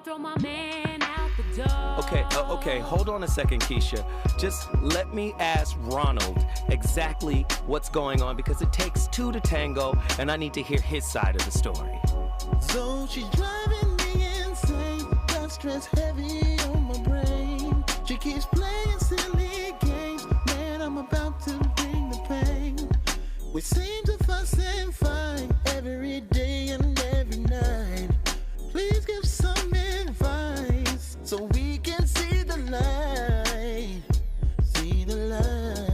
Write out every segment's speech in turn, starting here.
Throw my man out the door. Okay, hold on a second, Keisha. Just let me ask Ronald exactly what's going on, because it takes two to tango, and I need to hear his side of the story. So she's driving me insane, got stress heavy on my brain. She keeps playing silly games, man, I'm about to bring the pain. We seem to fuss and fight every day and every night. Please give some advice so we can see the light. See the light.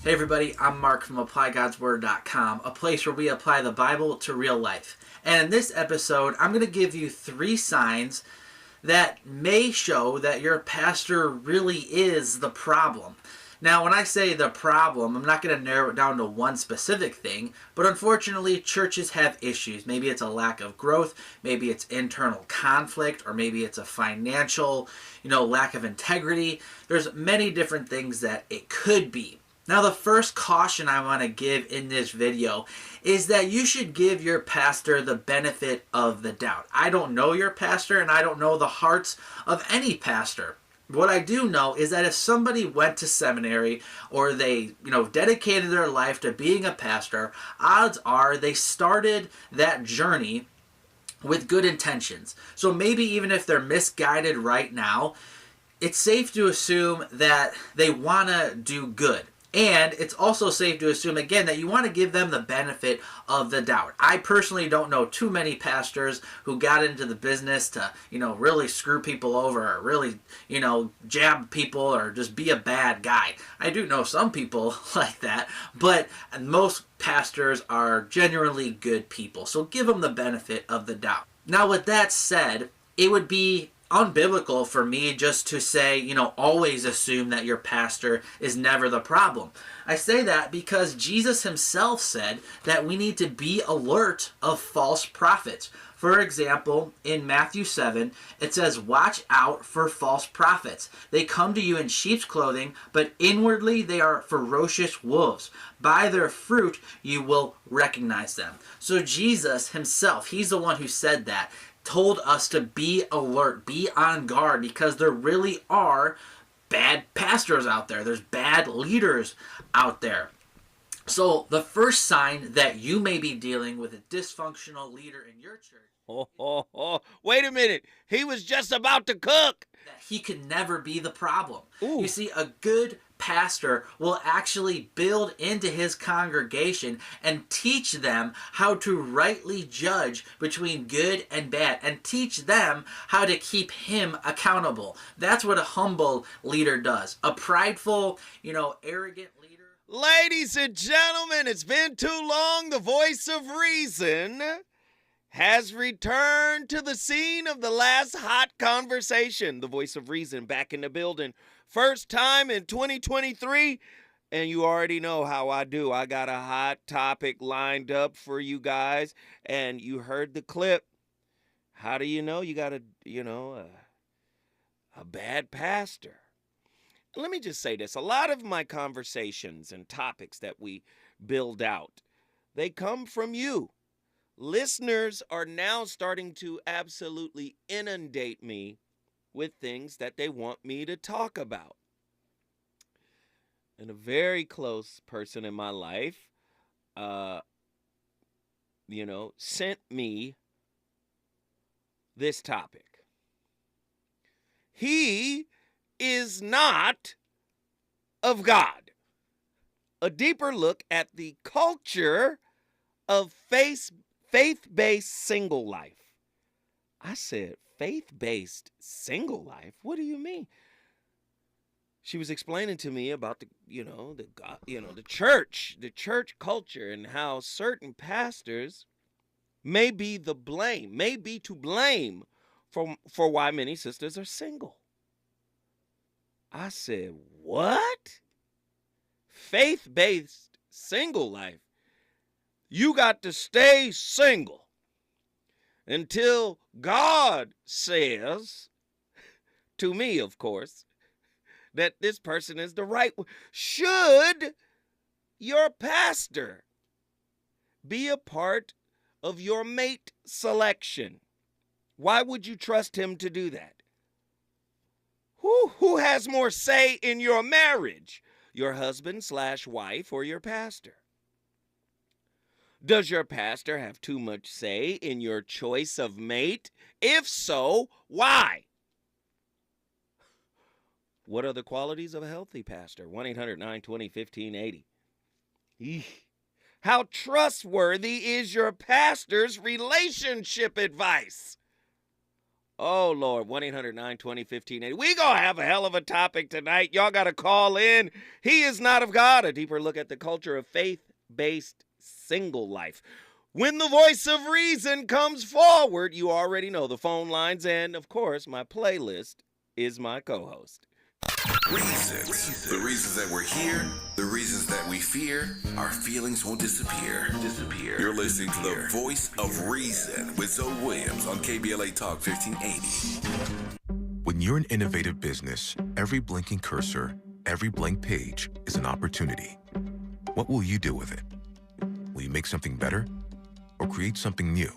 Hey everybody, I'm Mark from ApplyGodsWord.com, a place where we apply the Bible to real life. And in this episode, I'm going to give you 3 signs that may show that your pastor really is the problem. Now, when I say the problem, I'm not going to narrow it down to one specific thing, but unfortunately, churches have issues. Maybe it's a lack of growth, maybe it's internal conflict, or maybe it's a financial, lack of integrity. There's many different things that it could be. Now, the first caution I want to give in this video is that you should give your pastor the benefit of the doubt. I don't know your pastor, and I don't know the hearts of any pastor. What I do know is that if somebody went to seminary or they, dedicated their life to being a pastor, odds are they started that journey with good intentions. So maybe even if they're misguided right now, it's safe to assume that they want to do good. And it's also safe to assume, again, that you want to give them the benefit of the doubt. I personally don't know too many pastors who got into the business to, really screw people over or really, jab people or just be a bad guy. I do know some people like that, but most pastors are genuinely good people. So give them the benefit of the doubt. Now, with that said, it would be unbiblical for me just to say, always assume that your pastor is never the problem. I say that because Jesus himself said that we need to be alert of false prophets. For example, in Matthew 7, it says, "Watch out for false prophets. They come to you in sheep's clothing, but inwardly they are ferocious wolves. By their fruit you will recognize them." So Jesus himself, he's the one who said that, told us to be alert, be on guard, because there really are bad pastors out there. There's bad leaders out there. So the first sign that you may be dealing with a dysfunctional leader in your church. Wait a minute. He was just about to cook. That he can never be the problem. Ooh. You see, a good pastor will actually build into his congregation and teach them how to rightly judge between good and bad, and teach them how to keep him accountable. That's what a humble leader does. A prideful, arrogant leader. Ladies and gentlemen, it's been too long. The voice of reason has returned to the scene of the last hot conversation. The voice of reason back in the building. First time in 2023, and you already know how I do. I got a hot topic lined up for you guys, and you heard the clip. How do you know you got a bad pastor? Let me just say this. A lot of my conversations and topics that we build out, they come from you. Listeners are now starting to absolutely inundate me with things that they want me to talk about. And a very close person in my life, sent me this topic. He is not of God. A deeper look at the culture of faith-based single life. I said, faith-based single life? What do you mean? She was explaining to me about the church culture, and how certain pastors may be to blame for why many sisters are single. I said, what? Faith-based single life. You got to stay single until God says, to me, of course, that this person is the right one. Should your pastor be a part of your mate selection? Why would you trust him to do that? Who has more say in your marriage? Your husband/wife or your pastor? Does your pastor have too much say in your choice of mate? If so, why? What are the qualities of a healthy pastor? 1-800-920-1580. How trustworthy is your pastor's relationship advice? Oh, Lord, 1-800-920-1580. We gonna have a hell of a topic tonight. Y'all got to call in. He is not of God. A deeper look at the culture of faith-based single life. When the voice of reason comes forward, you already know the phone lines, and, of course, my playlist is my co-host. Reasons. The reasons that we're here, the reasons that we fear, our feelings won't disappear. You're listening to the voice of reason with Zoe Williams on KBLA Talk 1580. When you're an innovative business, every blinking cursor, every blank page is an opportunity. What will you do with it? Will you make something better or create something new?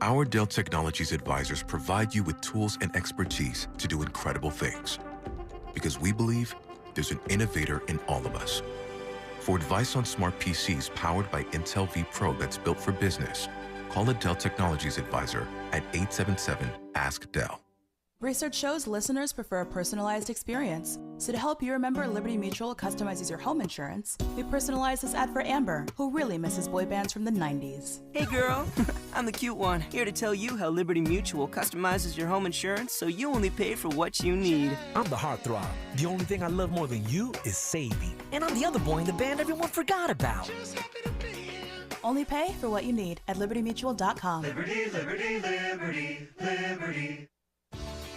Our Dell Technologies advisors provide you with tools and expertise to do incredible things. Because we believe there's an innovator in all of us. For advice on smart PCs powered by Intel V Pro that's built for business, call a Dell Technologies advisor at 877-ASK-DELL. Research shows listeners prefer a personalized experience. So to help you remember Liberty Mutual customizes your home insurance, we personalized this ad for Amber, who really misses boy bands from the 90s. Hey girl, I'm the cute one, here to tell you how Liberty Mutual customizes your home insurance so you only pay for what you need. I'm the heartthrob. The only thing I love more than you is saving. And I'm the other boy in the band everyone forgot about. Only pay for what you need at libertymutual.com. Liberty, liberty, liberty, liberty.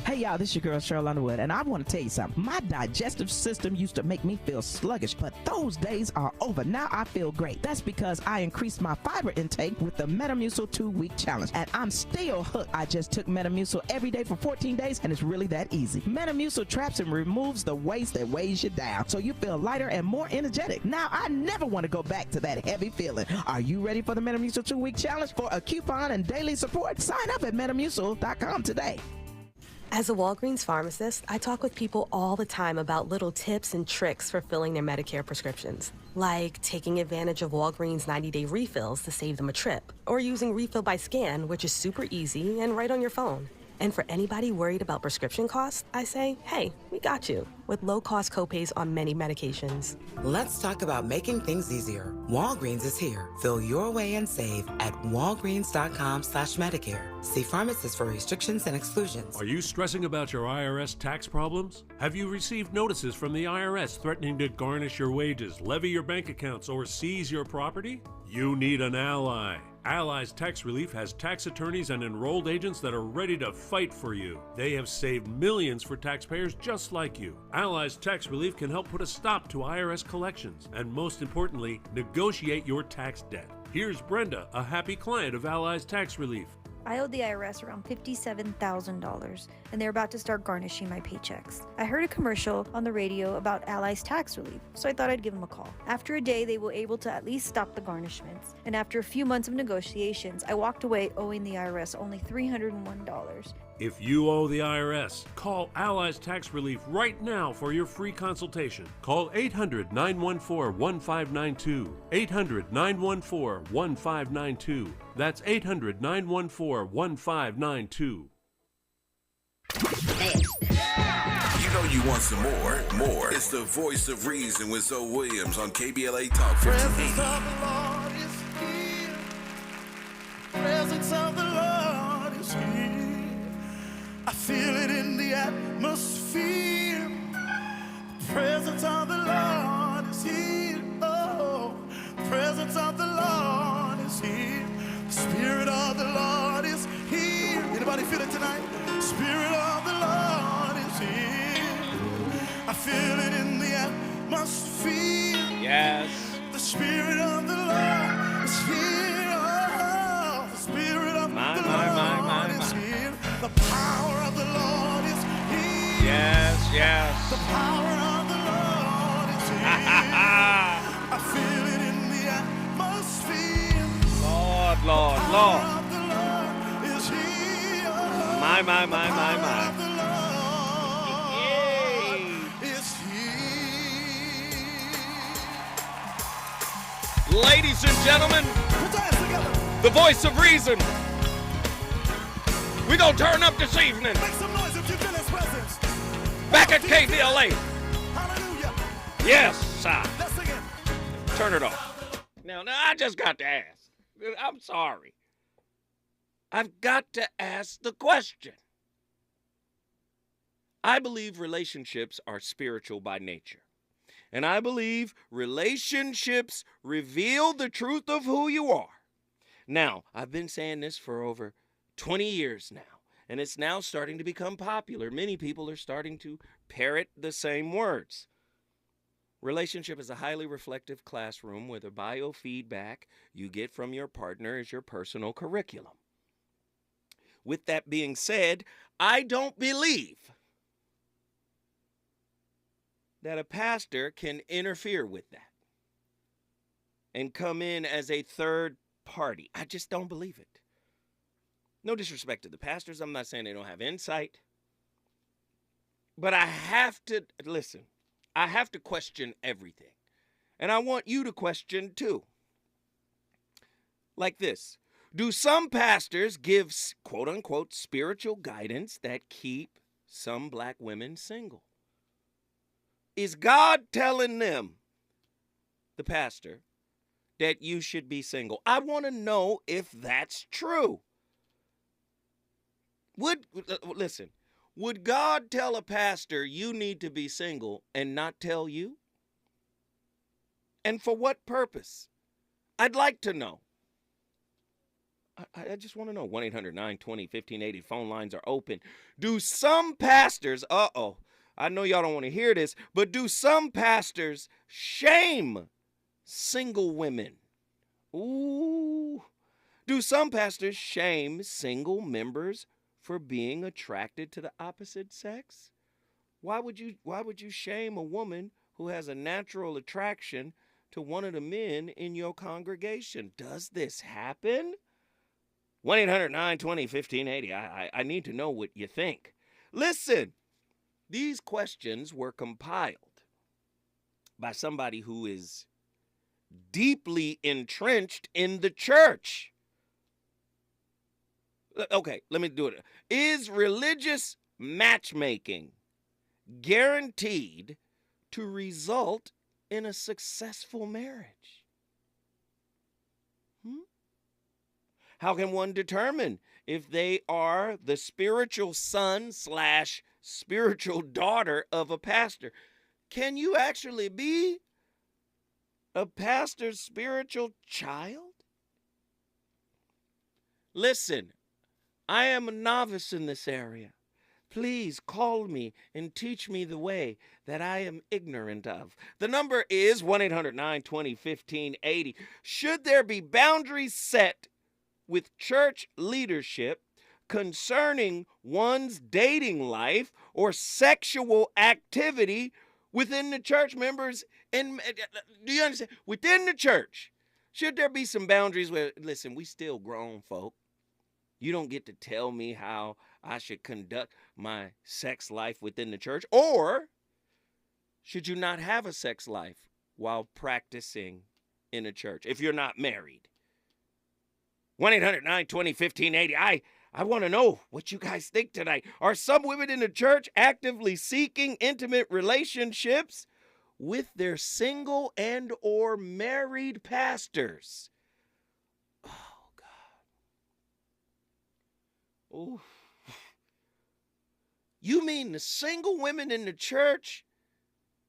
Hey y'all, this is your girl Cheryl Underwood, and I want to tell you something. My digestive system used to make me feel sluggish, but those days are over. Now I feel great. That's because I increased my fiber intake with the Metamucil 2-week challenge, and I'm still hooked. I just took Metamucil every day for 14 days, and it's really that easy. Metamucil traps and removes the waste that weighs you down, so you feel lighter and more energetic. Now I never want to go back to that heavy feeling. Are you ready for the Metamucil 2-week challenge? For a coupon and daily support, sign up at Metamucil.com today. As a Walgreens pharmacist, I talk with people all the time about little tips and tricks for filling their Medicare prescriptions, like taking advantage of Walgreens 90-day refills to save them a trip, or using Refill by Scan, which is super easy and right on your phone. And for anybody worried about prescription costs, I say, hey, we got you, with low-cost copays on many medications. Let's talk about making things easier. Walgreens is here. Fill your way and save at walgreens.com/Medicare. See pharmacists for restrictions and exclusions. Are you stressing about your IRS tax problems? Have you received notices from the IRS threatening to garnish your wages, levy your bank accounts, or seize your property? You need an ally. Allies Tax Relief has tax attorneys and enrolled agents that are ready to fight for you. They have saved millions for taxpayers just like you. Allies Tax Relief can help put a stop to IRS collections and, most importantly, negotiate your tax debt. Here's Brenda, a happy client of Allies Tax Relief. I owed the IRS around $57,000, and they're about to start garnishing my paychecks. I heard a commercial on the radio about Ally's tax relief, so I thought I'd give them a call. After a day, they were able to at least stop the garnishments, and after a few months of negotiations, I walked away owing the IRS only $301. If you owe the IRS, call Allies Tax Relief right now for your free consultation. Call 800-914-1592. 800-914-1592. That's 800-914-1592. You know you want some more. More. It's the voice of reason with Zoe Williams on KBLA Talk 1580. Presence of the Lord is here. I feel it in the atmosphere. The presence of the Lord is here. Oh, the presence of the Lord is here. The Spirit of the Lord is here. Anybody feel it tonight? Spirit of the Lord is here. I feel it in the atmosphere. Yes. The Spirit of the Lord is here. Oh, the Spirit of the Lord is here. The power of the Lord is here. Yes. The power of the Lord is here. I feel it in the atmosphere. Lord. The power of the Lord is here. My. The power of the Lord is here. Ladies and gentlemen, the voice of reason. We're going to turn up this evening. Make some noise if you feel his presence. Back at KBLA. Hallelujah. Yes, sir. Let's sing it. Turn it off. Now, I just got to ask. I'm sorry. I've got to ask the question. I believe relationships are spiritual by nature. And I believe relationships reveal the truth of who you are. Now, I've been saying this for over 20 years now, and it's now starting to become popular. Many people are starting to parrot the same words. Relationship is a highly reflective classroom where the biofeedback you get from your partner is your personal curriculum. With that being said, I don't believe that a pastor can interfere with that and come in as a third party. I just don't believe it. No disrespect to the pastors. I'm not saying they don't have insight. But I have to, listen, I have to question everything. And I want you to question too. Like this. Do some pastors give quote unquote spiritual guidance that keep some black women single? Is God telling them, the pastor, that you should be single? I want to know if that's true. Would God tell a pastor you need to be single and not tell you? And for what purpose? I'd like to know. I just want to know. 1-800-920-1580. Phone lines are open. Do some pastors, I know y'all don't want to hear this, but do some pastors shame single women? Ooh. Do some pastors shame single members for being attracted to the opposite sex? Why would you shame a woman who has a natural attraction to one of the men in your congregation? Does this happen? 1-800-920-1580. I need to know what you think. Listen, these questions were compiled by somebody who is deeply entrenched in the church. Okay, let me do it. Is religious matchmaking guaranteed to result in a successful marriage? How can one determine if they are the spiritual son / spiritual daughter of a pastor? Can you actually be a pastor's spiritual child? Listen, I am a novice in this area. Please call me and teach me the way that I am ignorant of. The number is 1-800-920-1580. Should there be boundaries set with church leadership concerning one's dating life or sexual activity within the church members. And do you understand? Within the church, should there be some boundaries where, listen, we still grown folk. You don't get to tell me how I should conduct my sex life within the church? Or should you not have a sex life while practicing in a church if you're not married? 1-800-920-1580. I want to know what you guys think tonight. Are some women in the church actively seeking intimate relationships with their single and or married pastors? Oh, God. Ooh. You mean the single women in the church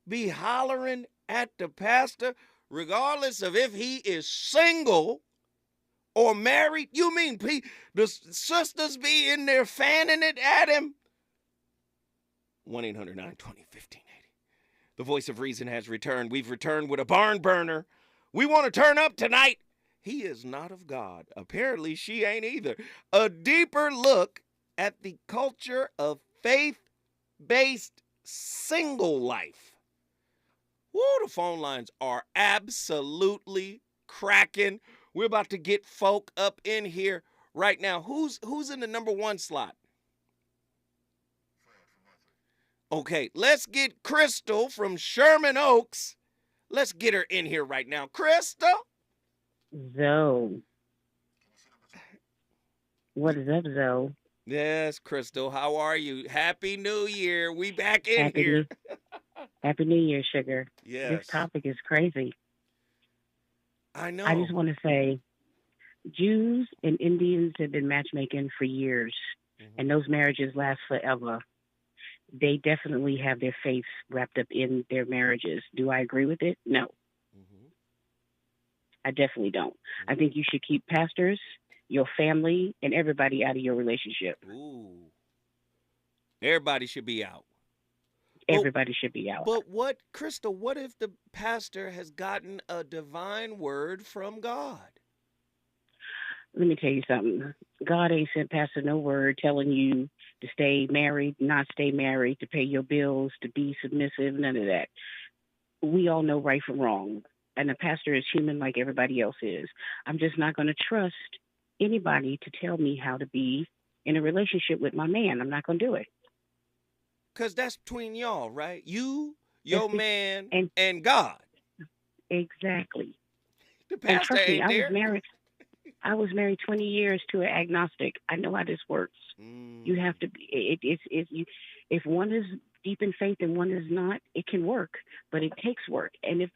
be hollering at the pastor regardless of if he is single or married? You mean the sisters be in there fanning it at him? 1-800-920-1580. The voice of reason has returned. We've returned with a barn burner. We want to turn up tonight. He is not of God. Apparently, she ain't either. A deeper look at the culture of faith-based single life. Woo, the phone lines are absolutely cracking. We're about to get folk up in here right now. Who's in the number one slot? Okay, let's get Crystal from Sherman Oaks. Let's get her in here right now. Crystal? Zoe. What is up, Zoe? Yes, Crystal. How are you? Happy New Year. We back in here. Happy New Year, sugar. Yes. This topic is crazy. I know. I just want to say, Jews and Indians have been matchmaking for years, and those marriages last forever. They definitely have their faith wrapped up in their marriages. Do I agree with it? No. I definitely don't. I think you should keep pastors, your family, and everybody out of your relationship. Ooh. Everybody should be out. Everybody should be out. But what, Crystal, what if the pastor has gotten a divine word from God? Let me tell you something. God ain't sent pastor no word telling you to stay married, not stay married, to pay your bills, to be submissive, none of that. We all know right from wrong. And the pastor is human like everybody else is. I'm just not going to trust anybody to tell me how to be in a relationship with my man. I'm not going to do it. Because that's between y'all, right? You, your man, and God. Exactly. The pastor and trust me, ain't I was married 20 years to an agnostic. I know how this works. You have to be. If one is deep in faith and one is not, it can work, but it takes work. And if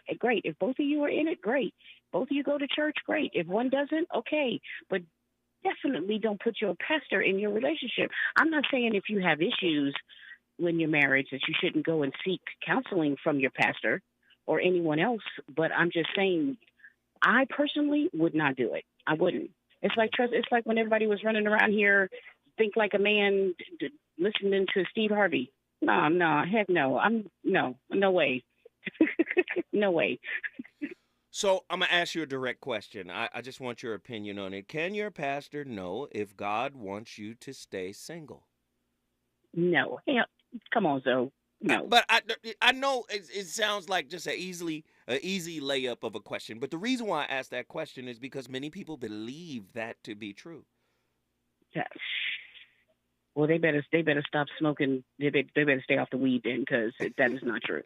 both of you are in it, great. Both of you go to church, great. If one doesn't, okay. But definitely don't put your pastor in your relationship. I'm not saying if you have issues when you're married that you shouldn't go and seek counseling from your pastor or anyone else. But I'm just saying, I personally would not do it. I wouldn't. It's like when everybody was running around here, think like a man, listening to Steve Harvey. No, heck no. No way. No way. So I'm going to ask you a direct question. I just want your opinion on it. Can your pastor know if God wants you to stay single? No. Hell, come on, Zoe. No. But I know it sounds like just an easy layup of a question. But the reason why I asked that question is because many people believe that to be true. Yeah. Well, they better stop smoking. They better stay off the weed then, because that is not true.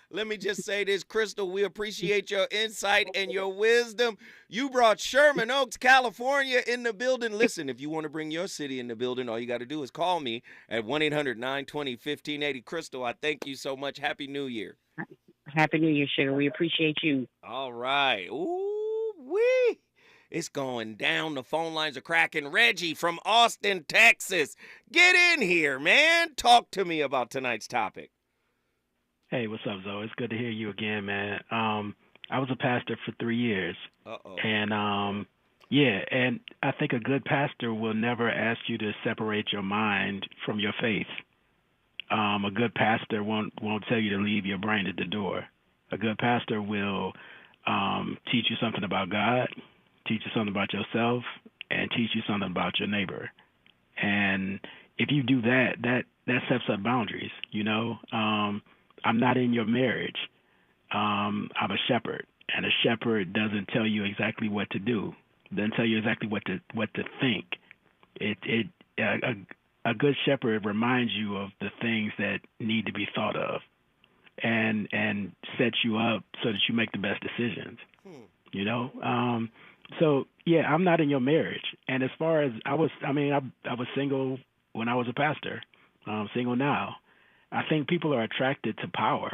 Let me just say this, Crystal, we appreciate your insight and your wisdom. You brought Sherman Oaks, California in the building. Listen, if you want to bring your city in the building, all you got to do is call me at 1-800-920-1580. Crystal, I thank you so much. Happy New Year. Happy New Year, sugar. We appreciate you. All right. Ooh-wee. It's going down. The phone lines are cracking. Reggie from Austin, Texas. Get in here, man. Talk to me about tonight's topic. Hey, what's up, Zoe? It's good to hear you again, man. I was a pastor for 3 years. Uh-oh. And, and I think a good pastor will never ask you to separate your mind from your faith. A good pastor won't tell you to leave your brain at the door. A good pastor will teach you something about God, teach you something about yourself, and teach you something about your neighbor. And if you do that, that sets up boundaries. I'm not in your marriage. I'm a shepherd, and a shepherd doesn't tell you exactly what to do. Doesn't tell you exactly what to think. A good shepherd reminds you of the things that need to be thought of, and sets you up so that you make the best decisions. So yeah, I'm not in your marriage. And as far as I was single when I was a pastor. I'm single now. I think people are attracted to power,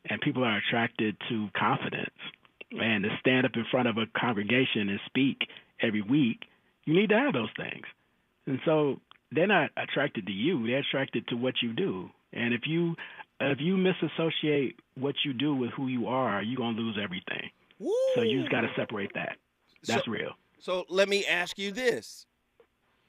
and people are attracted to confidence. And to stand up in front of a congregation and speak every week, you need to have those things. And so they're not attracted to you; they're attracted to what you do. And if you misassociate what you do with who you are, you're gonna lose everything. Woo! So you just got to separate that. That's real. So let me ask you this.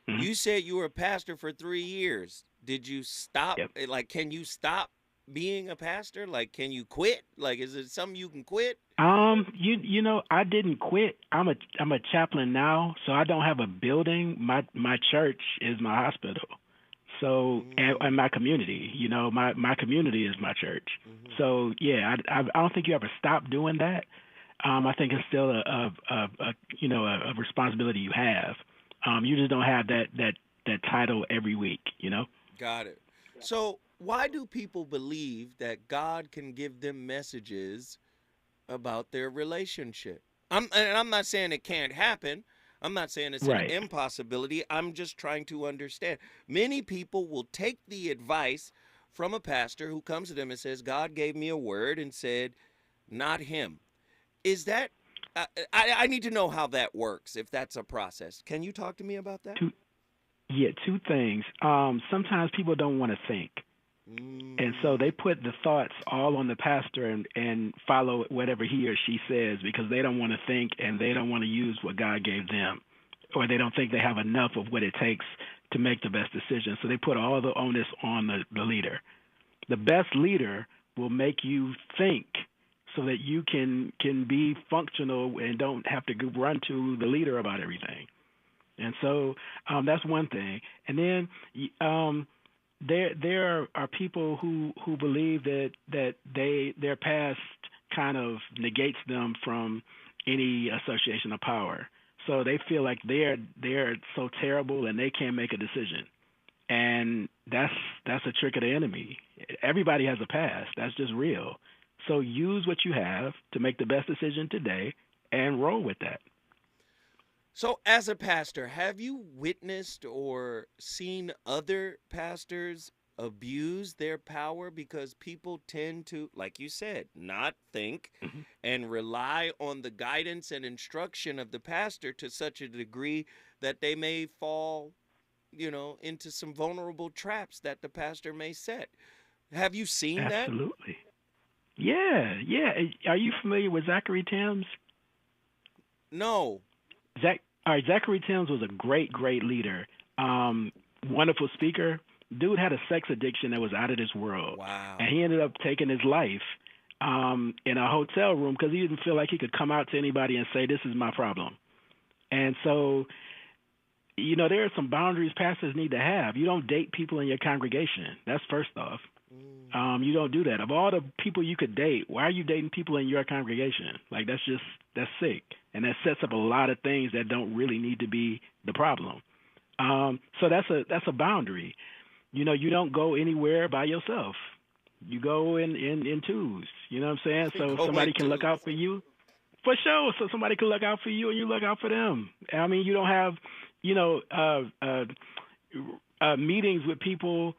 Mm-hmm. You said you were a pastor for 3 years. Did you stop? Yep. Like, can you stop being a pastor? Like, can you quit? Like, is it something you can quit? I didn't quit. I'm a chaplain now, so I don't have a building. My church is my hospital. So, and my community, my community is my church. Mm-hmm. So yeah, I don't think you ever stop doing that. I think it's still a responsibility you have. You just don't have that title every week, Got it. So why do people believe that God can give them messages about their relationship? I'm not saying it can't happen. I'm not saying it's an impossibility. I'm just trying to understand. Many people will take the advice from a pastor who comes to them and says, God gave me a word and said, not him. Is that, I need to know how that works, if that's a process. Can you talk to me about that? Two things. Sometimes people don't want to think. And so they put the thoughts all on the pastor and follow whatever he or she says because they don't want to think and they don't want to use what God gave them, or they don't think they have enough of what it takes to make the best decision. So they put all the onus on the leader. The best leader will make you think so that you can be functional and don't have to run to the leader about everything. And so that's one thing. And then there are people who believe that their past kind of negates them from any association of power. So they feel like they're so terrible and they can't make a decision. And that's a trick of the enemy. Everybody has a past. That's just real. So use what you have to make the best decision today and roll with that. So as a pastor, have you witnessed or seen other pastors abuse their power because people tend to, like you said, not think and rely on the guidance and instruction of the pastor to such a degree that they may fall, into some vulnerable traps that the pastor may set? Have you seen that? Absolutely. Yeah. Are you familiar with Zachary Timms? No. Zachary Timms was a great leader. Wonderful speaker. Dude had a sex addiction that was out of this world. Wow. And he ended up taking his life in a hotel room because he didn't feel like he could come out to anybody and say, this is my problem. And so, there are some boundaries pastors need to have. You don't date people in your congregation. That's first off. You don't do that. Of all the people you could date, why are you dating people in your congregation? Like, that's sick. And that sets up a lot of things that don't really need to be the problem. So that's a boundary. You don't go anywhere by yourself. You go in twos. You know what I'm saying? So somebody can look out for you. For sure. So somebody can look out for you and you look out for them. I mean, you don't have, meetings with people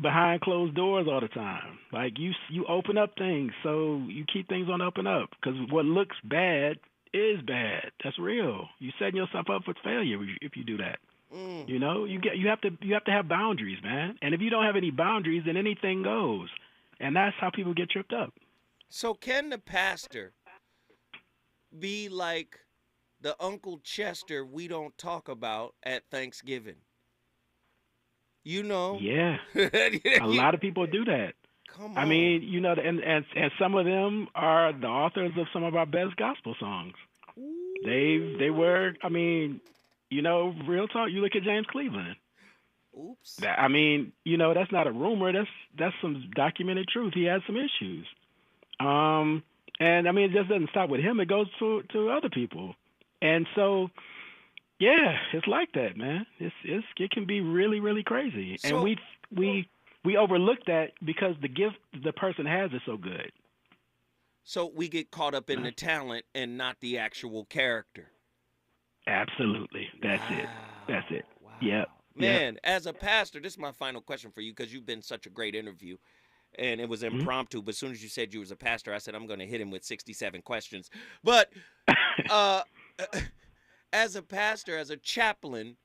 behind closed doors all the time. Like you open up things, so you keep things on up and up. Because what looks bad is bad. That's real. You setting yourself up for failure if you do that. You have to have boundaries, man. And if you don't have any boundaries, then anything goes. And that's how people get tripped up. So can the pastor be like the Uncle Chester we don't talk about at Thanksgiving? Yeah. A lot of people do that. Come on. I mean, and some of them are the authors of some of our best gospel songs. They were, I mean, you know, real talk, you look at James Cleveland. Oops. I mean, you know, that's not a rumor. That's some documented truth. He has some issues. And I mean, it just doesn't stop with him. It goes to other people. And so, yeah, it's like that, man. It can be really, really crazy. So, and we overlook that because the gift the person has is so good. So we get caught up in the talent and not the actual character. Absolutely. That's it. That's it. Wow. Yep. Man, as a pastor, this is my final question for you because you've been such a great interview. And it was impromptu, but as soon as you said you was a pastor, I said I'm going to hit him with 67 questions. But as a pastor, as a chaplain,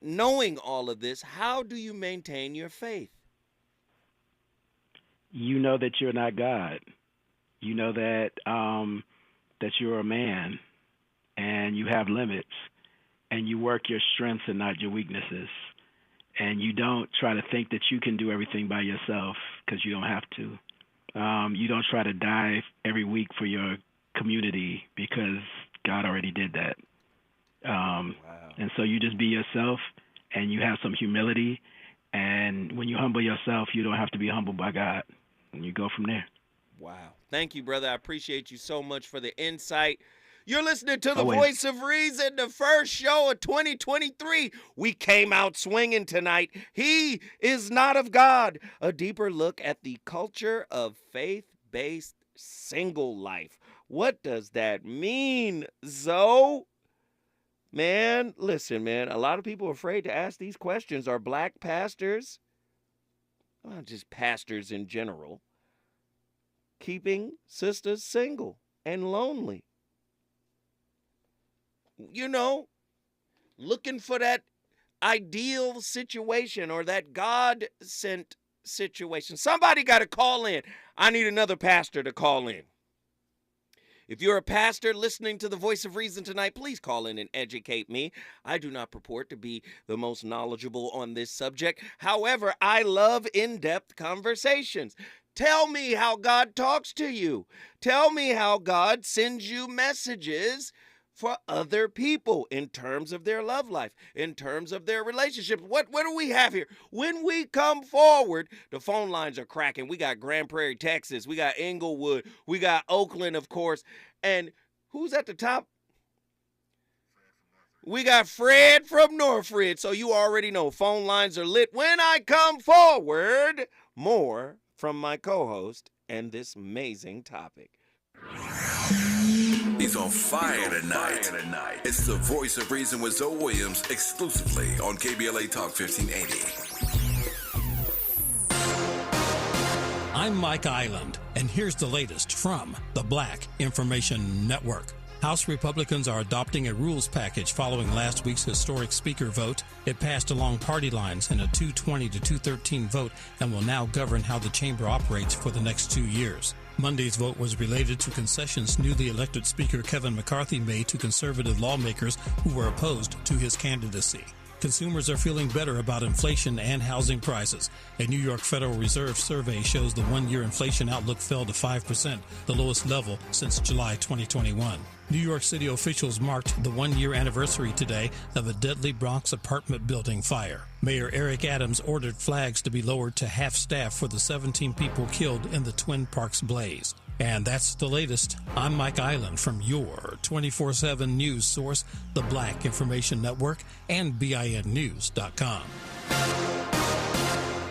knowing all of this, how do you maintain your faith? You know that you're not God. You know that that you're a man, and you have limits, and you work your strengths and not your weaknesses. And you don't try to think that you can do everything by yourself because you don't have to. You don't try to die every week for your community because God already did that. And so you just be yourself, and you have some humility. And when you humble yourself, you don't have to be humbled by God. And you go from there. Wow. Thank you, brother. I appreciate you so much for the insight. You're listening to The Voice of Reason, the first show of 2023. We came out swinging tonight. He is not of God. A deeper look at the culture of faith-based single life. What does that mean, Zoe? Man, listen, man. A lot of people are afraid to ask these questions. Are black pastors, well, just pastors in general, keeping sisters single and lonely? You know, looking for that ideal situation or that God-sent situation. Somebody got to call in. I need another pastor to call in. If you're a pastor listening to The Voice of Reason tonight, please call in and educate me. I do not purport to be the most knowledgeable on this subject. However, I love in-depth conversations. Tell me how God talks to you. Tell me how God sends you messages for other people in terms of their love life, in terms of their relationships. What do we have here? When we come forward, the phone lines are cracking. We got Grand Prairie, Texas. We got Inglewood. We got Oakland, of course. And who's at the top? We got Fred from Northridge. So you already know phone lines are lit. When I come forward, more from my co-host and this amazing topic. He's on fire tonight. It's The Voice of Reason with Zoe Williams, exclusively on KBLA Talk 1580. I'm Mike Island, and here's the latest from the Black Information Network. House Republicans are adopting a rules package following last week's historic speaker vote. It passed along party lines in a 220 to 213 vote and will now govern how the chamber operates for the next 2 years. Monday's vote was related to concessions newly elected Speaker Kevin McCarthy made to conservative lawmakers who were opposed to his candidacy. Consumers are feeling better about inflation and housing prices. A New York Federal Reserve survey shows the one-year inflation outlook fell to 5%, the lowest level since July 2021. New York City officials marked the one-year anniversary today of a deadly Bronx apartment building fire. Mayor Eric Adams ordered flags to be lowered to half-staff for the 17 people killed in the Twin Parks blaze. And that's the latest. I'm Mike Island from your 24/7 news source, the Black Information Network, and BINnews.com.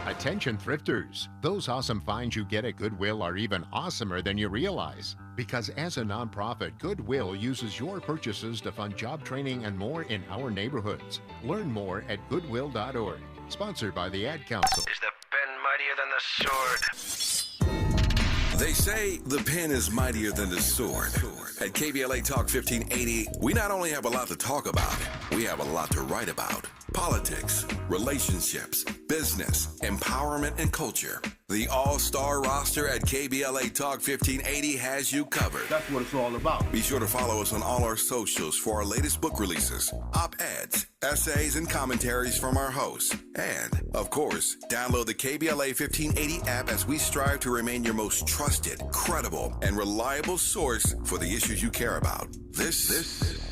Attention thrifters. Those awesome finds you get at Goodwill are even awesomer than you realize. Because as a nonprofit, Goodwill uses your purchases to fund job training and more in our neighborhoods. Learn more at goodwill.org. Sponsored by the Ad Council. Is the pen mightier than the sword? They say the pen is mightier than the sword. At KBLA Talk 1580, we not only have a lot to talk about, we have a lot to write about. Politics, relationships, business, empowerment, and culture. The all-star roster at KBLA Talk 1580 has you covered. That's what it's all about. Be sure to follow us on all our socials for our latest book releases, op-eds, essays, and commentaries from our hosts. And, of course, download the KBLA 1580 app as we strive to remain your most trusted, credible, and reliable source for the issues you care about. This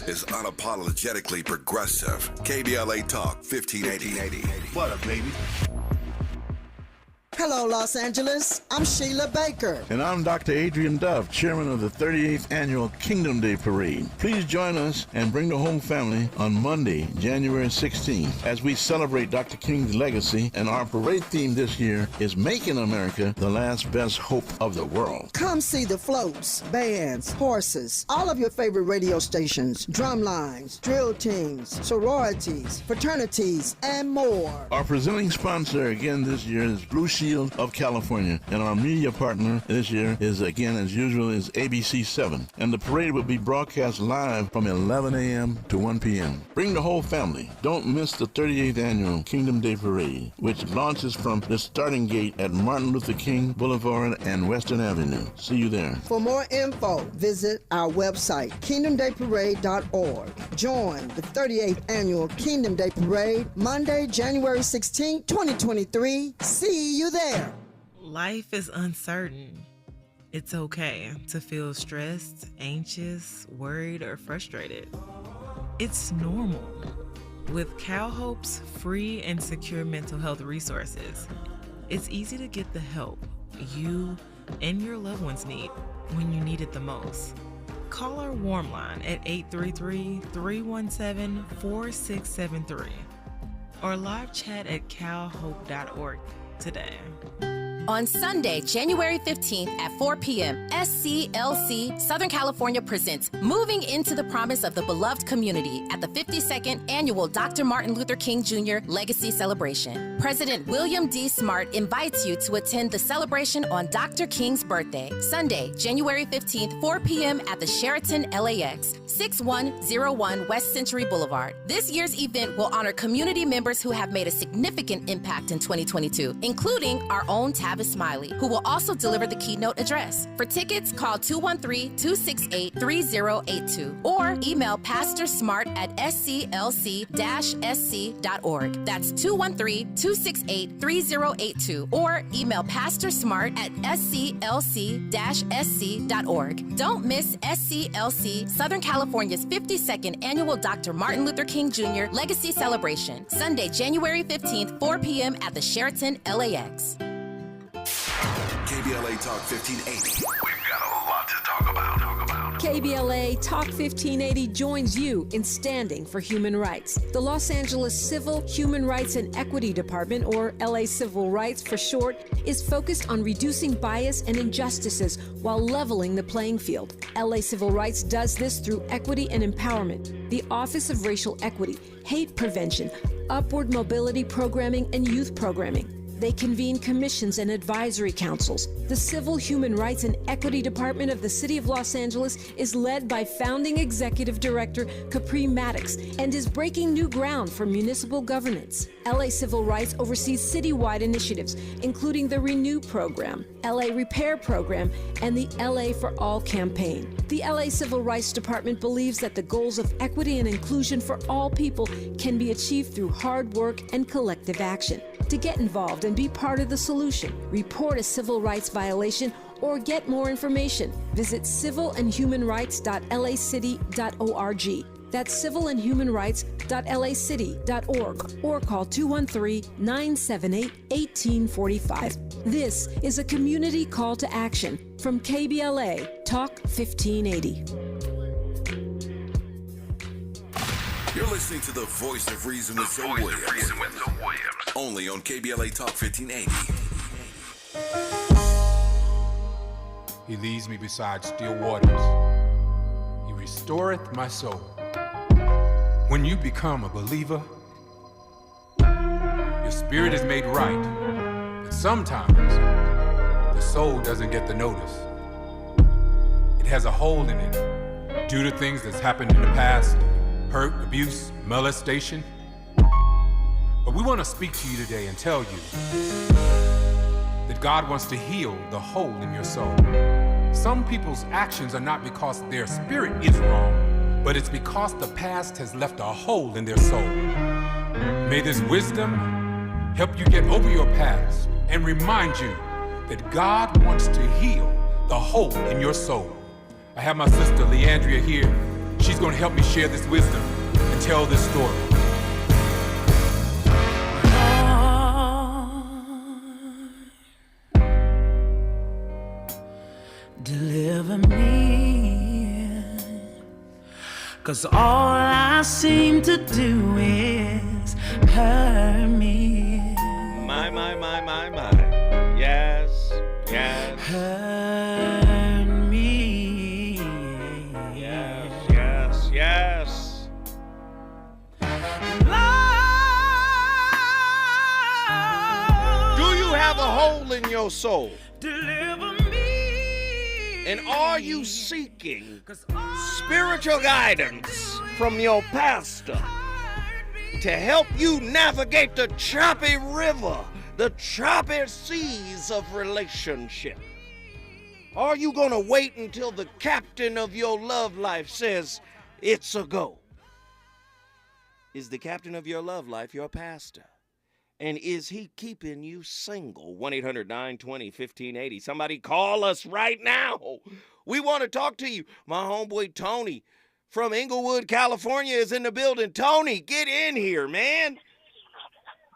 is unapologetically progressive. KBLA Talk 1580. What up, baby? Hello, Los Angeles. I'm Sheila Baker. And I'm Dr. Adrian Duff, chairman of the 38th Annual Kingdom Day Parade. Please join us and bring the whole family on Monday, January 16th, as we celebrate Dr. King's legacy, and our parade theme this year is Making America the Last Best Hope of the World. Come see the floats, bands, horses, all of your favorite radio stations, drum lines, drill teams, sororities, fraternities, and more. Our presenting sponsor again this year is Blue Shield of California, and our media partner this year is, again as usual, is ABC7. And the parade will be broadcast live from 11 a.m. to 1 p.m. Bring the whole family. Don't miss the 38th Annual Kingdom Day Parade, which launches from the starting gate at Martin Luther King Boulevard and Western Avenue. See you there. For more info, visit our website, kingdomdayparade.org. Join the 38th Annual Kingdom Day Parade, Monday, January 16, 2023. See you there. Life is uncertain. It's okay to feel stressed, anxious, worried, or frustrated. It's normal. With CalHope's free and secure mental health resources, it's easy to get the help you and your loved ones need when you need it the most. Call our warm line at 833-317-4673 or live chat at calhope.org today. On Sunday, January 15th at 4 p.m., SCLC Southern California presents Moving into the Promise of the Beloved Community at the 52nd Annual Dr. Martin Luther King Jr. Legacy Celebration. President William D. Smart invites you to attend the celebration on Dr. King's birthday, Sunday, January 15th, 4 p.m. at the Sheraton LAX, 6101 West Century Boulevard. This year's event will honor community members who have made a significant impact in 2022, including our own Tavis Smiley, who will also deliver the keynote address. For tickets, call 213-268-3082 or email Pastor Smart at sclc-sc.org. That's 213-268-3082 or email Pastor Smart at sclc-sc.org. Don't miss SCLC Southern California's 52nd Annual Dr. Martin Luther King Jr. Legacy Celebration, Sunday, January 15th, 4 p.m. at the Sheraton LAX. KBLA Talk 1580. We've got a lot to talk about. KBLA Talk 1580 joins you in standing for human rights. The Los Angeles Civil, Human Rights and Equity Department, or LA Civil Rights for short, is focused on reducing bias and injustices while leveling the playing field. LA Civil Rights does this through equity and empowerment, the Office of Racial Equity, Hate Prevention, Upward Mobility Programming, and Youth Programming. They convene commissions and advisory councils. The Civil, Human Rights and Equity Department of the City of Los Angeles is led by founding executive director Capri Maddox and is breaking new ground for municipal governance. LA Civil Rights oversees citywide initiatives, including the Renew Program, LA Repair Program, and the LA for All campaign. The LA Civil Rights Department believes that the goals of equity and inclusion for all people can be achieved through hard work and collective action. To get involved and be part of the solution, report a civil rights violation, or get more information, visit civilandhumanrights.lacity.org. That's civilandhumanrights.lacity.org or call 213-978-1845. This is a community call to action from KBLA Talk 1580. You're listening to the Voice of Reason with Zoe Williams. Only on KBLA Talk 1580. He leads me beside still waters. He restoreth my soul. When you become a believer, your spirit is made right. But sometimes, the soul doesn't get the notice. It has a hole in it due to things that's happened in the past. Hurt, abuse, molestation. But we want to speak to you today and tell you that God wants to heal the hole in your soul. Some people's actions are not because their spirit is wrong, but it's because the past has left a hole in their soul. May this wisdom help you get over your past and remind you that God wants to heal the hole in your soul. I have my sister Leandria here. She's going to help me share this wisdom and tell this story. Deliver me, 'cause all I seem to do is hurt me. My. Yes. Hurt me. Yes. Do you have a hole in your soul? Deliver me. And are you seeking spiritual guidance from your pastor to help you navigate the choppy river, the choppy seas of relationship? Are you going to wait until the captain of your love life says it's a go? Is the captain of your love life your pastor? And is he keeping you single? 1-800-920-1580. Somebody call us right now. We want to talk to you. My homeboy Tony from Inglewood, California is in the building. Tony, get in here, man.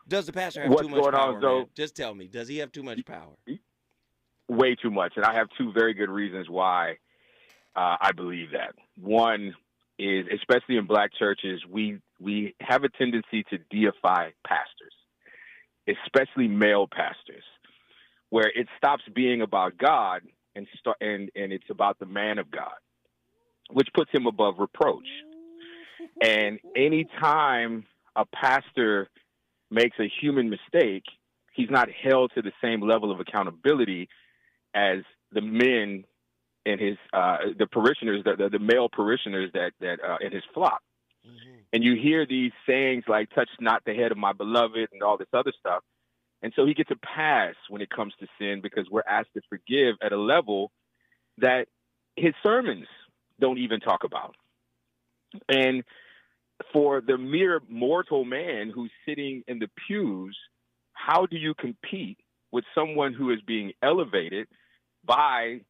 Does the pastor have too much power, man? Just tell me. Does he have too much power? Way too much. And I have two very good reasons why I believe that. One is, especially in black churches, we have a tendency to deify pastors, especially male pastors, where it stops being about God and it's about the man of God, which puts him above reproach. And anytime a pastor makes a human mistake, he's not held to the same level of accountability as the men in his the parishioners, the male parishioners that in his flock. And you hear these sayings like, touch not the head of my beloved and all this other stuff. And so he gets a pass when it comes to sin because we're asked to forgive at a level that his sermons don't even talk about. And for the mere mortal man who's sitting in the pews, how do you compete with someone who is being elevated by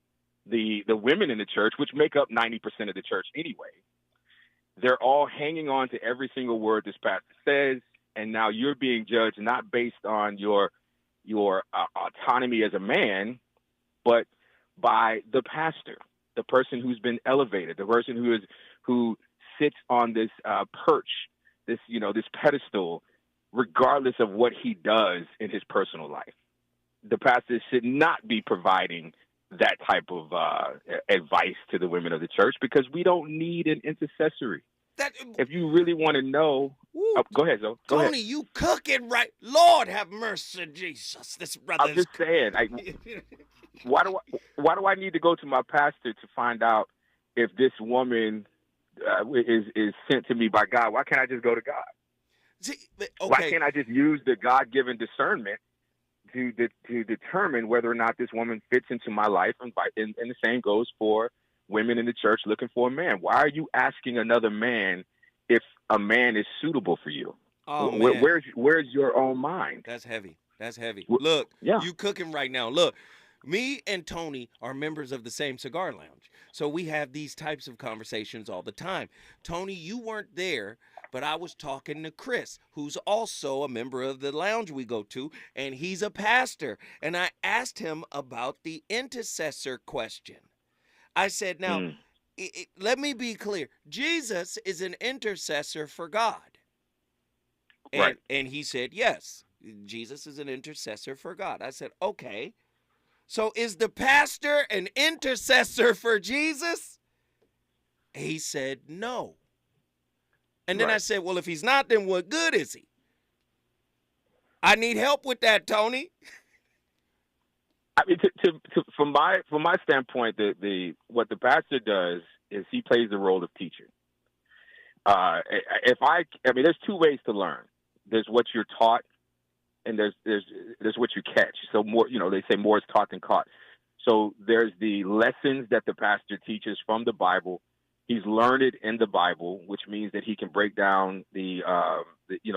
the women in the church, which make up 90% of the church anyway? They're all hanging on to every single word this pastor says, and now you're being judged not based on your autonomy as a man, but by the pastor, the person who's been elevated, the person who sits on this perch, this pedestal, regardless of what he does in his personal life. The pastor should not be providing that type of advice to the women of the church because we don't need an intercessory. If you really want to know, go ahead, Zoe. Go Tony, ahead. you cooking right. Lord have mercy, Jesus. This brother I'm just saying. Why do I need to go to my pastor to find out if this woman is sent to me by God? Why can't I just go to God? See, okay. Why can't I just use the God-given discernment to determine whether or not this woman fits into my life? And the same goes for women in the church looking for a man. Why are you asking another man if a man is suitable for you? Oh, man. Where's your own mind? That's heavy. Look, yeah. You cooking right now. Look, me and Tony are members of the same cigar lounge. So we have these types of conversations all the time. Tony, you weren't there, but I was talking to Chris, who's also a member of the lounge we go to, and he's a pastor. And I asked him about the intercessor question. I said, now, let me be clear. Jesus is an intercessor for God. Right. And he said, yes, Jesus is an intercessor for God. I said, okay. So is the pastor an intercessor for Jesus? He said, no. And then I said, well, if he's not, then what good is he? I need help with that, Tony. I mean, from my standpoint, what the pastor does is he plays the role of teacher. There's two ways to learn. There's what you're taught, and there's what you catch. So more, they say more is taught than caught. So there's the lessons that the pastor teaches from the Bible, He's learned in the Bible, which means that he can break down the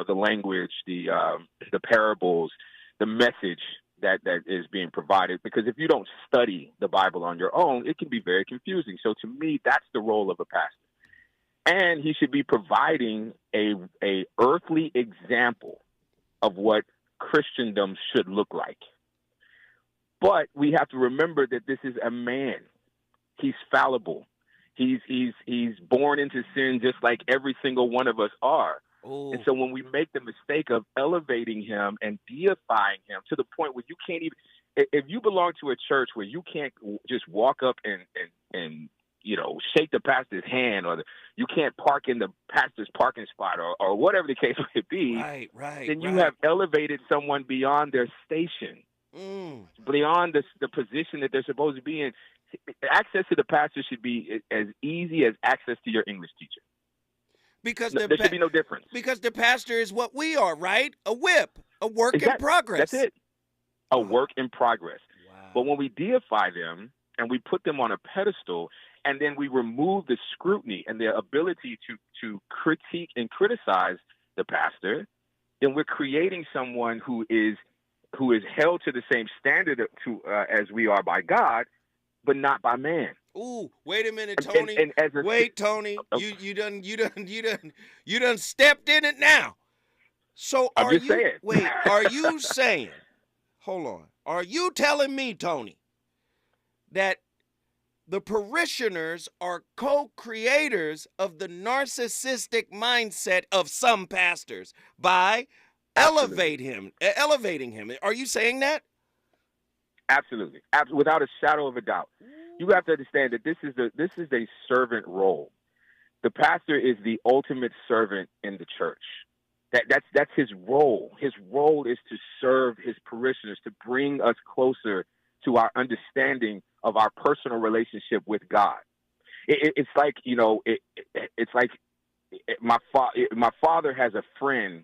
language, the parables, the message that is being provided. Because if you don't study the Bible on your own, it can be very confusing. So to me, that's the role of a pastor. And he should be providing a earthly example of what Christendom should look like. But we have to remember that this is a man. He's fallible. He's born into sin just like every single one of us are. Ooh. And so when we make the mistake of elevating him and deifying him to the point where you can't even, if you belong to a church where you can't just walk up and shake the pastor's hand, or you can't park in the pastor's parking spot, or whatever the case may be, then you have elevated someone beyond their station, beyond the position that they're supposed to be in. Access to the pastor should be as easy as access to your English teacher. Because there should be no difference. Because the pastor is what we are, right? A whip, a work in progress. That's it. A work in progress. Wow. But when we deify them and we put them on a pedestal, and then we remove the scrutiny and the ability to critique and criticize the pastor, then we're creating someone who is held to the same standard as we are by God, but not by man. Ooh, wait a minute, Tony. Tony, you done stepped in it now. So are you saying? Hold on. Are you telling me, Tony, that the parishioners are co-creators of the narcissistic mindset of some pastors by elevating him? Are you saying that? Absolutely. Without a shadow of a doubt. You have to understand that this is a servant role. The pastor is the ultimate servant in the church. That's his role. His role is to serve his parishioners, to bring us closer to our understanding of our personal relationship with God. It's like, it's like my father has a friend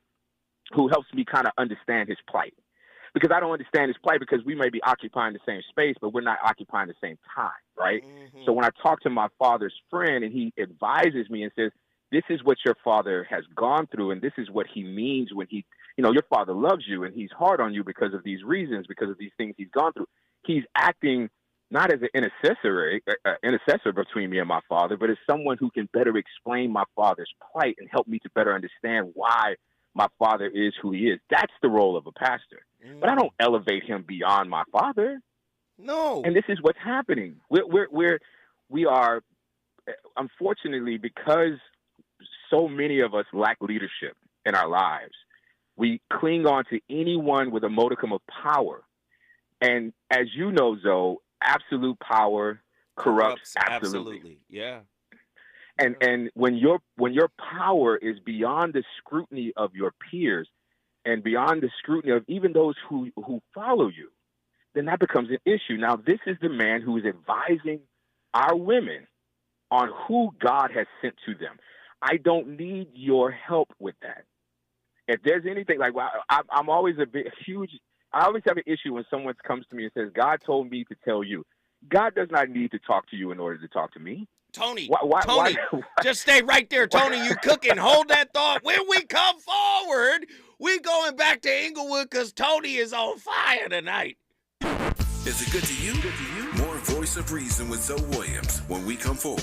who helps me kind of understand his plight. Because I don't understand his plight, because we may be occupying the same space, but we're not occupying the same time, right? Mm-hmm. So when I talk to my father's friend and he advises me and says, this is what your father has gone through, and this is what he means when he, your father loves you and he's hard on you because of these reasons, because of these things he's gone through. He's acting not as an intercessor between me and my father, but as someone who can better explain my father's plight and help me to better understand why my father is who he is. That's the role of a pastor. But I don't elevate him beyond my father. No. And this is what's happening. We are, unfortunately, because so many of us lack leadership in our lives, we cling on to anyone with a modicum of power. And as you know, Zoe, absolute power corrupts absolutely. Yeah. And when your power is beyond the scrutiny of your peers and beyond the scrutiny of even those who follow you, then that becomes an issue. Now, this is the man who is advising our women on who God has sent to them. I don't need your help with that. If there's anything like, I'm always I always have an issue when someone comes to me and says, God told me to tell you. God does not need to talk to you in order to talk to me. Tony, Tony, just stay right there, Tony. You cooking. Hold that thought. When we come forward, we going back to Inglewood because Tony is on fire tonight. Is it good to you? More Voice of Reason with Zoe Williams when we come forward.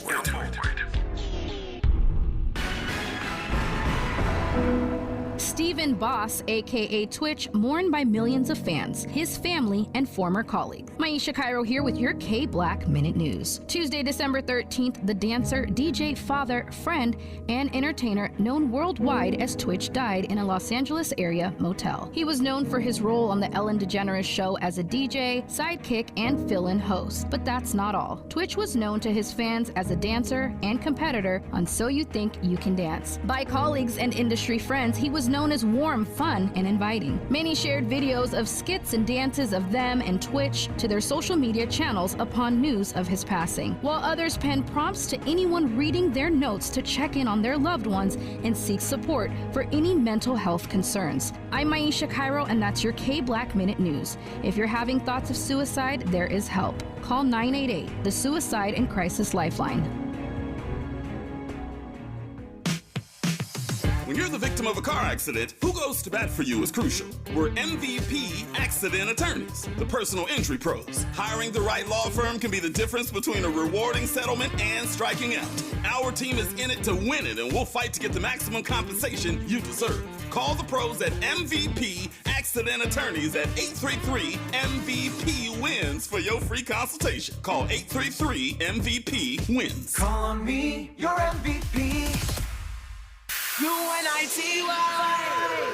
Stephen Boss, aka Twitch, mourned by millions of fans, his family, and former colleagues. Maisha Cairo here with your K-Black Minute News. Tuesday, December 13th, the dancer, DJ, father, friend, and entertainer known worldwide as Twitch died in a Los Angeles area motel. He was known for his role on the Ellen DeGeneres show as a DJ, sidekick, and fill-in host. But that's not all. Twitch was known to his fans as a dancer and competitor on So You Think You Can Dance. By colleagues and industry friends, he was known as warm, fun, and inviting. Many shared videos of skits and dances of them and Twitch to their social media channels upon news of his passing, while others penned prompts to anyone reading their notes to check in on their loved ones and seek support for any mental health concerns. I'm Maisha Cairo, and that's your K-Black Minute News. If you're having thoughts of suicide, there is help. Call 988, the Suicide and Crisis Lifeline. When you're the victim of a car accident, who goes to bat for you is crucial. We're MVP accident attorneys, the personal injury pros. Hiring the right law firm can be the difference between a rewarding settlement and striking out. Our team is in it to win it, and we'll fight to get the maximum compensation you deserve. Call the pros at MVP Accident Attorneys at 833-MVP-WINS for your free consultation. Call 833-MVP-WINS. Call on me, your MVP. UNITY.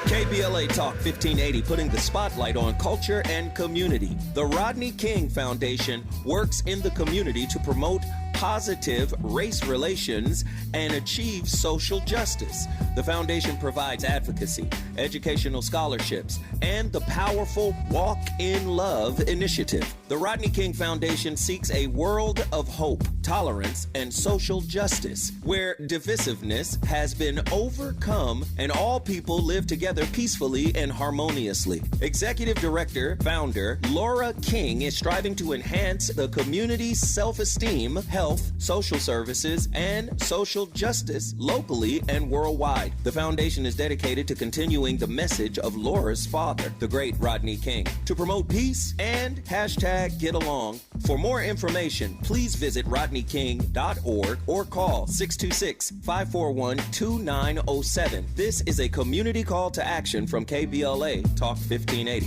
KBLA Talk 1580, putting the spotlight on culture and community. The Rodney King Foundation works in the community to promote positive race relations and achieve social justice. The foundation provides advocacy, educational scholarships, and the powerful Walk in Love initiative. The Rodney King Foundation seeks a world of hope, tolerance, and social justice, where divisiveness has been overcome and all people live together peacefully and harmoniously. Executive Director, founder Laura King is striving to enhance the community's self-esteem, health, social services, and social justice locally and worldwide. The foundation is dedicated to continuing the message of Laura's father, the great Rodney King, to promote peace and #GetAlong. For more information, please visit rodneyking.org or call 626-541-2907. This is a community call to action from KBLA Talk 1580.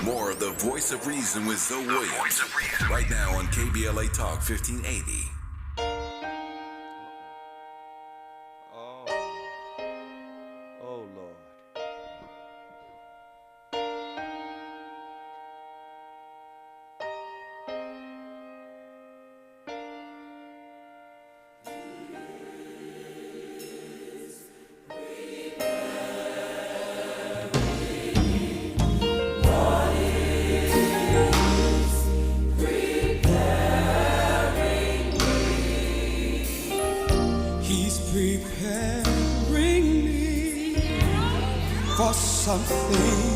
More of the Voice of Reason with Zoe Williams. Right now on KBLA Talk 1580. Oh, Lord. He's preparing me for something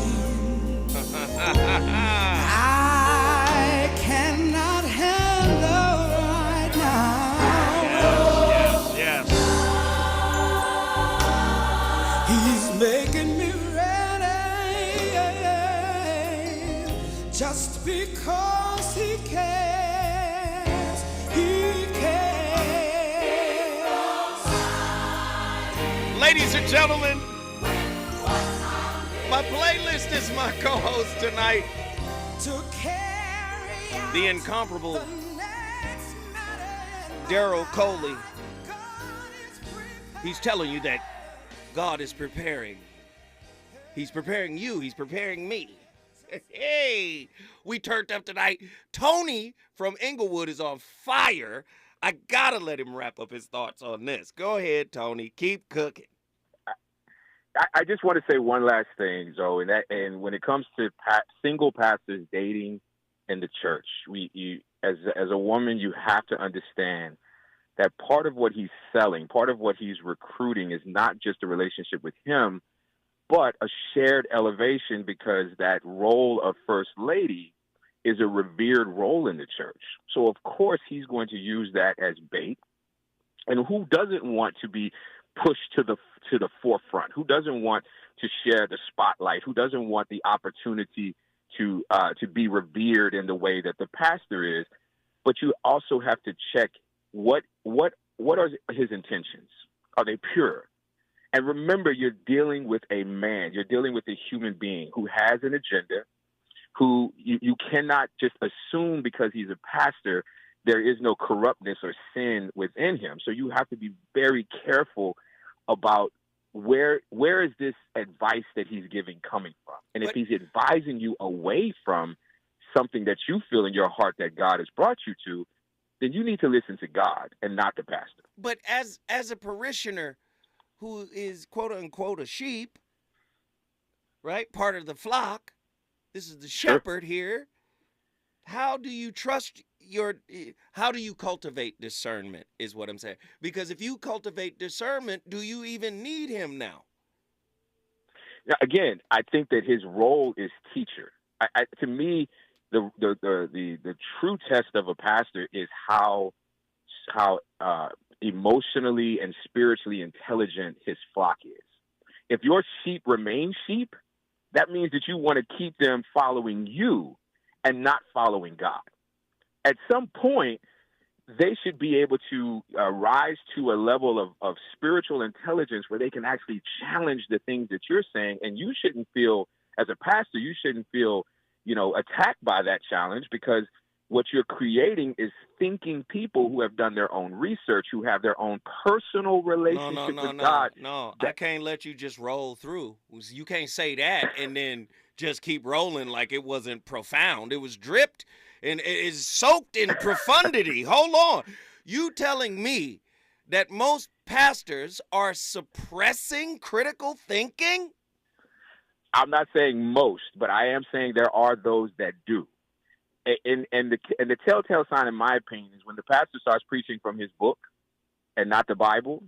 I cannot handle right now. Yes. He's making me ready just because he cares. He cares. Ladies and gentlemen, my playlist is my co-host tonight, the incomparable Daryl Coley. He's telling you that God is preparing. He's preparing you. He's preparing me. Hey, we turned up tonight. Tony from Inglewood is on fire. I gotta let him wrap up his thoughts on this. Go ahead, Tony. Keep cooking. I just want to say one last thing, Zoe, and when it comes to single pastors dating in the church, as a woman, you have to understand that part of what he's selling, part of what he's recruiting is not just a relationship with him, but a shared elevation, because that role of first lady is a revered role in the church. So of course he's going to use that as bait. And who doesn't want to be pushed to the forefront? Who doesn't want to share the spotlight? Who doesn't want the opportunity to be revered in the way that the pastor is? But you also have to check what are his intentions? Are they pure? And remember, you're dealing with a man. You're dealing with a human being who has an agenda, who you cannot just assume because he's a pastor there is no corruptness or sin within him. So you have to be very careful about where is this advice that he's giving coming from? And if he's advising you away from something that you feel in your heart that God has brought you to, then you need to listen to God and not the pastor. But as a parishioner who is quote unquote a sheep, right? Part of the flock. This is the shepherd here. How do you trust how do you cultivate discernment is what I'm saying. Because if you cultivate discernment, do you even need him now? Now, again, I think that his role is teacher. To me, the true test of a pastor is how emotionally and spiritually intelligent his flock is. If your sheep remain sheep, that means that you want to keep them following you and not following God. At some point, they should be able to rise to a level of spiritual intelligence where they can actually challenge the things that you're saying. And you shouldn't feel, as a pastor, you shouldn't feel, attacked by that challenge, because what you're creating is thinking people who have done their own research, who have their own personal relationship with God. No, I can't let you just roll through. You can't say that and then just keep rolling like it wasn't profound. It was dripped and it is soaked in profundity. Hold on. You telling me that most pastors are suppressing critical thinking? I'm not saying most, but I am saying there are those that do. And the telltale sign, in my opinion, is when the pastor starts preaching from his book and not the Bible,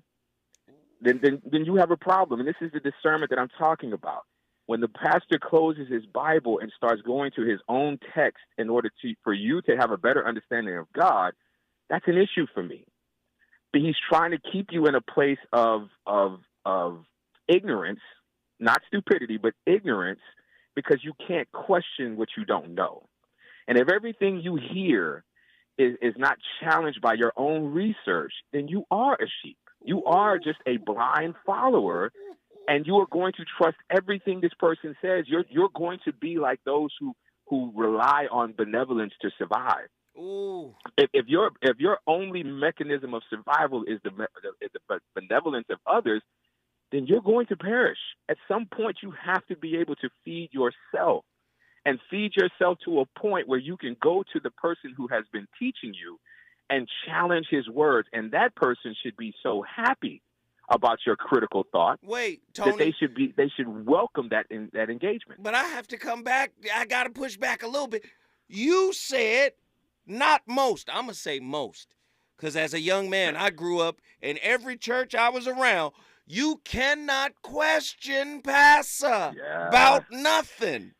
then you have a problem. And this is the discernment that I'm talking about. When the pastor closes his Bible and starts going to his own text in order for you to have a better understanding of God, that's an issue for me. But he's trying to keep you in a place of ignorance, not stupidity, but ignorance, because you can't question what you don't know. And if everything you hear is not challenged by your own research, then you are a sheep. You are just a blind follower, and you are going to trust everything this person says. You're going to be like those who rely on benevolence to survive. Ooh. If your only mechanism of survival is the benevolence of others, then you're going to perish. At some point, you have to be able to feed yourself. And feed yourself to a point where you can go to the person who has been teaching you and challenge his words. And that person should be so happy about your critical thought. Wait, Tony, that they should welcome that engagement. But I have to come back. I got to push back a little bit. You said not most. I'm going to say most. Because as a young man, I grew up in every church I was around. You cannot question pastor about nothing.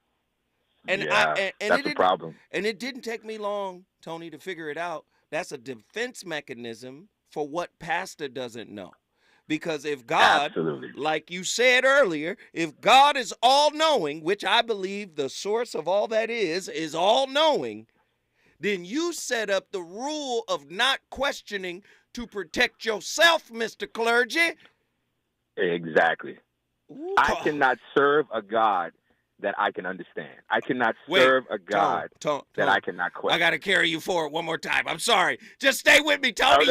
And that's a problem. And it didn't take me long, Tony, to figure it out. That's a defense mechanism for what pastor doesn't know. Because if God, like you said earlier, if God is all-knowing, which I believe the source of all that is all-knowing, then you set up the rule of not questioning to protect yourself, Mr. Clergy. Exactly. Ooh. I cannot serve a God that I can understand. I cannot serve a God that I cannot question. I got to carry you forward one more time. I'm sorry. Just stay with me, Tony.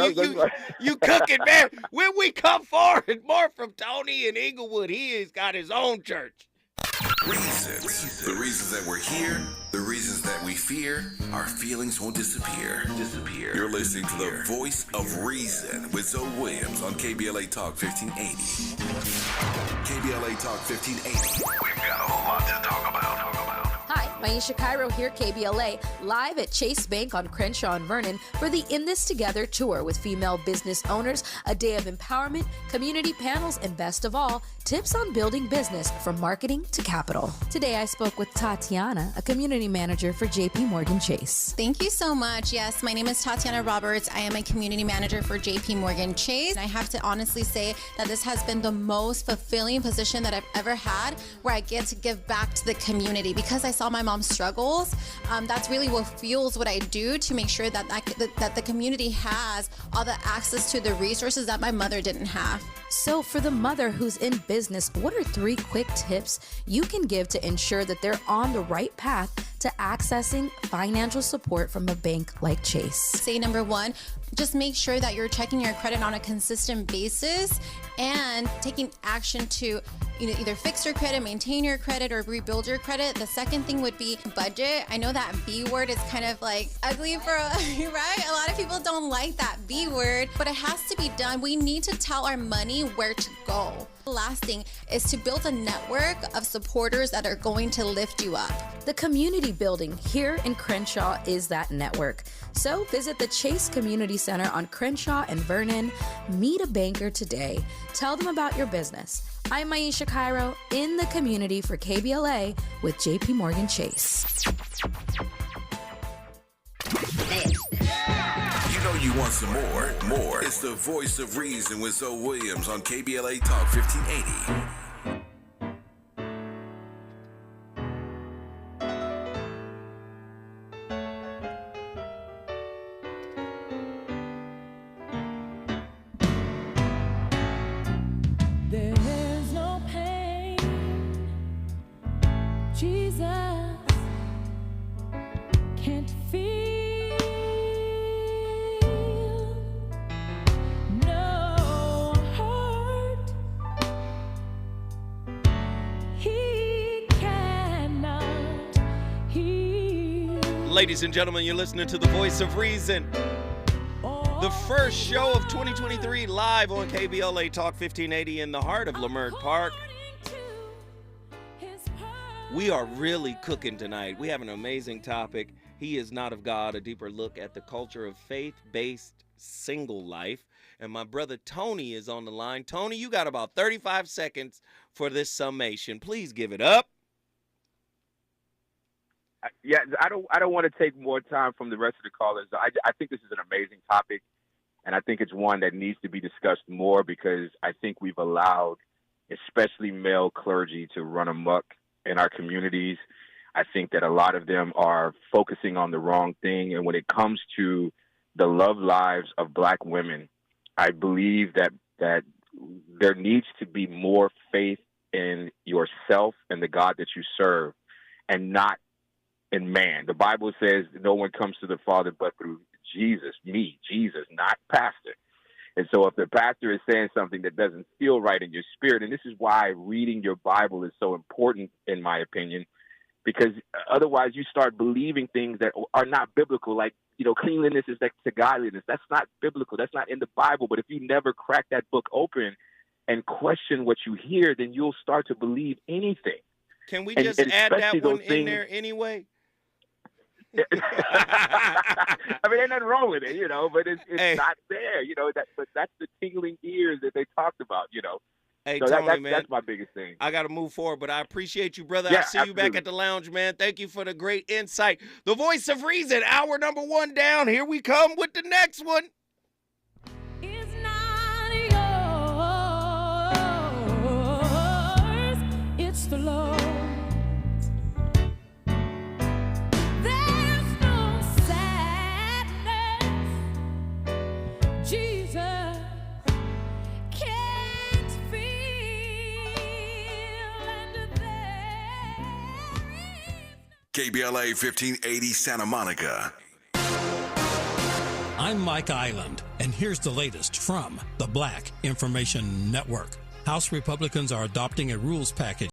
You cooking, man. When we come forward, more from Tony in Inglewood, he has got his own church. Reasons. The reasons that we're here, the reasons that we fear, our feelings won't disappear. You're listening to the Voice of Reason with Zoe Williams on KBLA Talk 1580. KBLA Talk 1580. We've got a whole lot to talk about. Hi, Maisha Cairo here, KBLA, live at Chase Bank on Crenshaw and Vernon for the In This Together tour with female business owners, a day of empowerment, community panels, and best of all, tips on building business from marketing to capital. Today I spoke with Tatiana, a community manager for JP Morgan Chase. Thank you so much. Yes, my name is Tatiana Roberts. I am a community manager for JP Morgan Chase. I have to honestly say that this has been the most fulfilling position that I've ever had, where I get to give back to the community because I saw my mom's struggles. That's really what fuels what I do to make sure that that the community has all the access to the resources that my mother didn't have. So for the mother who's in business, what are 3 quick tips you can give to ensure that they're on the right path to accessing financial support from a bank like Chase? Say number 1, just make sure that you're checking your credit on a consistent basis and taking action to either fix your credit, maintain your credit, or rebuild your credit. The second thing would be budget. I know that B word is kind of like ugly for, right? A lot of people don't like that B word, but it has to be done. We need to tell our money where to go. The last thing is to build a network of supporters that are going to lift you up. The community building here in Crenshaw is that network. So visit the Chase Community Center on Crenshaw and Vernon. Meet a banker today. Tell them about your business. I'm Maisha Cairo in the community for KBLA with JP Morgan Chase. You know you want some more. It's the Voice of Reason with Zoe Williams on KBLA Talk 1580. There's no pain, Jesus can't feel, no hurt, he cannot heal. Ladies and gentlemen, you're listening to the Voice of Reason. The first show of 2023 live on KBLA Talk 1580 in the heart of Leimert Park. We are really cooking tonight. We have an amazing topic. He is not of God, a deeper look at the culture of faith-based single life. And my brother Tony is on the line. Tony, you got about 35 seconds for this summation. Please give it up. Yeah, I don't want to take more time from the rest of the callers. I think this is an amazing topic, and I think it's one that needs to be discussed more because I think we've allowed, especially male clergy, to run amok in our communities. I think that a lot of them are focusing on the wrong thing, and when it comes to the love lives of Black women, I believe that there needs to be more faith in yourself and the God that you serve, and not in man. The Bible says no one comes to the Father but through Jesus, not pastor. And so if the pastor is saying something that doesn't feel right in your spirit, and this is why reading your Bible is so important, in my opinion, because otherwise you start believing things that are not biblical, like, cleanliness is next to godliness. That's not biblical. That's not in the Bible. But if you never crack that book open and question what you hear, then you'll start to believe anything. Can we just add that one in there anyway? I mean, ain't nothing wrong with it, but it's not there, but that's the tingling ears that they talked about, Hey, so Tony, man, that's my biggest thing. I got to move forward, but I appreciate you, brother. Yeah, I'll see you back at the lounge, man. Thank you for the great insight. The Voice of Reason, hour number 1 down. Here we come with the next one. It's the Lord. Jesus can't feel, and KBLA 1580 Santa Monica. I'm Mike Island, and here's the latest from the Black Information Network. House Republicans are adopting a rules package